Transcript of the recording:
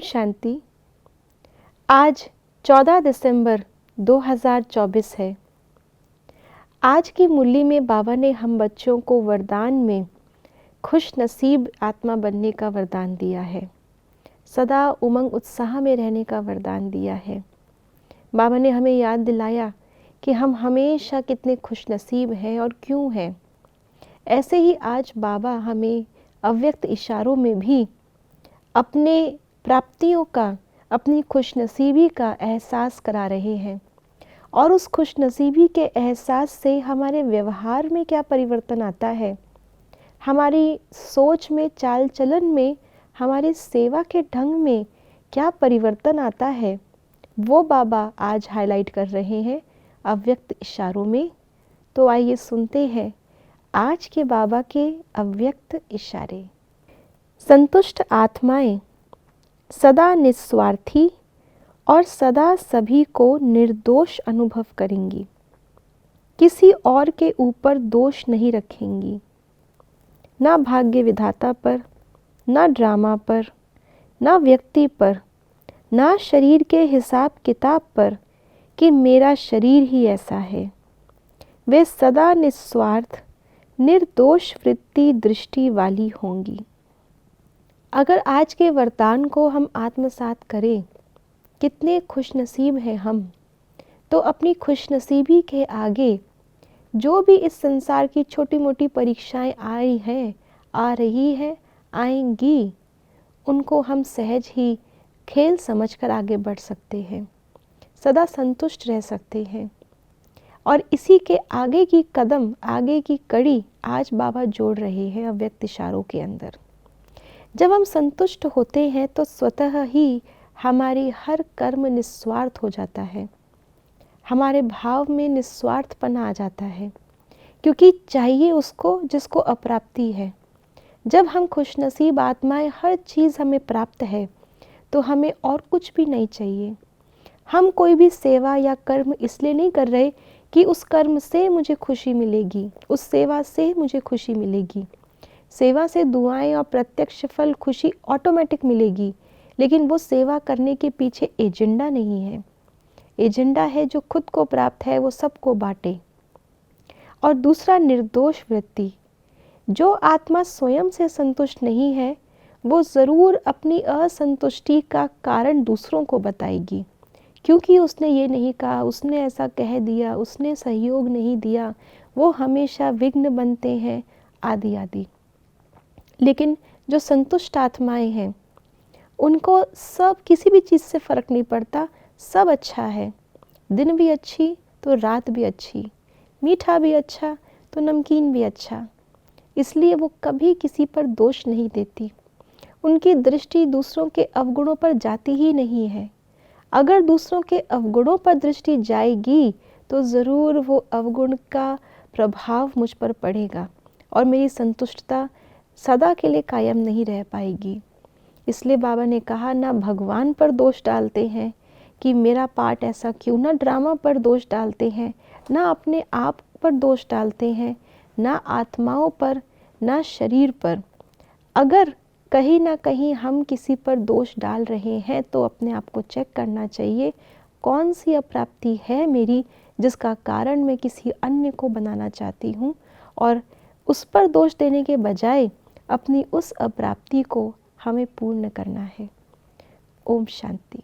शांति। आज 14 दिसंबर 2024 है। आज की मुरली में बाबा ने हम बच्चों को वरदान में खुश नसीब आत्मा बनने का वरदान दिया है, सदा उमंग उत्साह में रहने का वरदान दिया है। बाबा ने हमें याद दिलाया कि हम हमेशा कितने खुश नसीब हैं और क्यों हैं। ऐसे ही आज बाबा हमें अव्यक्त इशारों में भी अपने प्राप्तियों का, अपनी खुशनसीबी का एहसास करा रहे हैं और उस खुशनसीबी के एहसास से हमारे व्यवहार में क्या परिवर्तन आता है, हमारी सोच में, चाल चलन में, हमारी सेवा के ढंग में क्या परिवर्तन आता है, वो बाबा आज हाईलाइट कर रहे हैं अव्यक्त इशारों में। तो आइए सुनते हैं आज के बाबा के अव्यक्त इशारे। संतुष्ट आत्माएं सदा निस्वार्थी और सदा सभी को निर्दोष अनुभव करेंगी, किसी और के ऊपर दोष नहीं रखेंगी, ना भाग्य विधाता पर, ना ड्रामा पर, ना व्यक्ति पर, ना शरीर के हिसाब किताब पर कि मेरा शरीर ही ऐसा है। वे सदा निस्वार्थ निर्दोष वृत्ति दृष्टि वाली होंगी। अगर आज के वरदान को हम आत्मसात करें, कितने खुशनसीब हैं हम। तो अपनी खुशनसीबी के आगे जो भी इस संसार की छोटी मोटी परीक्षाएं आई हैं, आ रही हैं, आएंगी, उनको हम सहज ही खेल समझकर आगे बढ़ सकते हैं, सदा संतुष्ट रह सकते हैं। और इसी के आगे की कदम, आगे की कड़ी आज बाबा जोड़ रहे हैं अव्यक्त इशारों के अंदर। जब हम संतुष्ट होते हैं तो स्वतः ही हमारी हर कर्म निस्वार्थ हो जाता है, हमारे भाव में निस्वार्थपना आ जाता है, क्योंकि चाहिए उसको जिसको अप्राप्ति है। जब हम खुशनसीब आत्माएं, हर चीज़ हमें प्राप्त है तो हमें और कुछ भी नहीं चाहिए। हम कोई भी सेवा या कर्म इसलिए नहीं कर रहे कि उस कर्म से मुझे खुशी मिलेगी, उस सेवा से मुझे खुशी मिलेगी। सेवा से दुआएं और प्रत्यक्ष फल, खुशी ऑटोमेटिक मिलेगी, लेकिन वो सेवा करने के पीछे एजेंडा नहीं है। एजेंडा है जो खुद को प्राप्त है वो सबको बांटे। और दूसरा निर्दोष वृत्ति। जो आत्मा स्वयं से संतुष्ट नहीं है वो ज़रूर अपनी असंतुष्टि का कारण दूसरों को बताएगी, क्योंकि उसने ये नहीं कहा, उसने ऐसा कह दिया, उसने सहयोग नहीं दिया, वो हमेशा विघ्न बनते हैं, आदि आदि। लेकिन जो संतुष्ट आत्माएं हैं उनको सब, किसी भी चीज़ से फ़र्क नहीं पड़ता, सब अच्छा है। दिन भी अच्छी तो रात भी अच्छी, मीठा भी अच्छा तो नमकीन भी अच्छा। इसलिए वो कभी किसी पर दोष नहीं देती। उनकी दृष्टि दूसरों के अवगुणों पर जाती ही नहीं है। अगर दूसरों के अवगुणों पर दृष्टि जाएगी तो ज़रूर वो अवगुण का प्रभाव मुझ पर पड़ेगा और मेरी संतुष्टता सदा के लिए कायम नहीं रह पाएगी। इसलिए बाबा ने कहा, ना भगवान पर दोष डालते हैं कि मेरा पार्ट ऐसा क्यों, ना ड्रामा पर दोष डालते हैं, ना अपने आप पर दोष डालते हैं, ना आत्माओं पर, ना शरीर पर। अगर कहीं ना कहीं हम किसी पर दोष डाल रहे हैं तो अपने आप को चेक करना चाहिए, कौन सी अप्राप्ति है मेरी जिसका कारण मैं किसी अन्य को बनाना चाहती हूँ, और उस पर दोष देने के बजाय अपनी उस अप्राप्ति को हमें पूर्ण करना है। ओम शांति।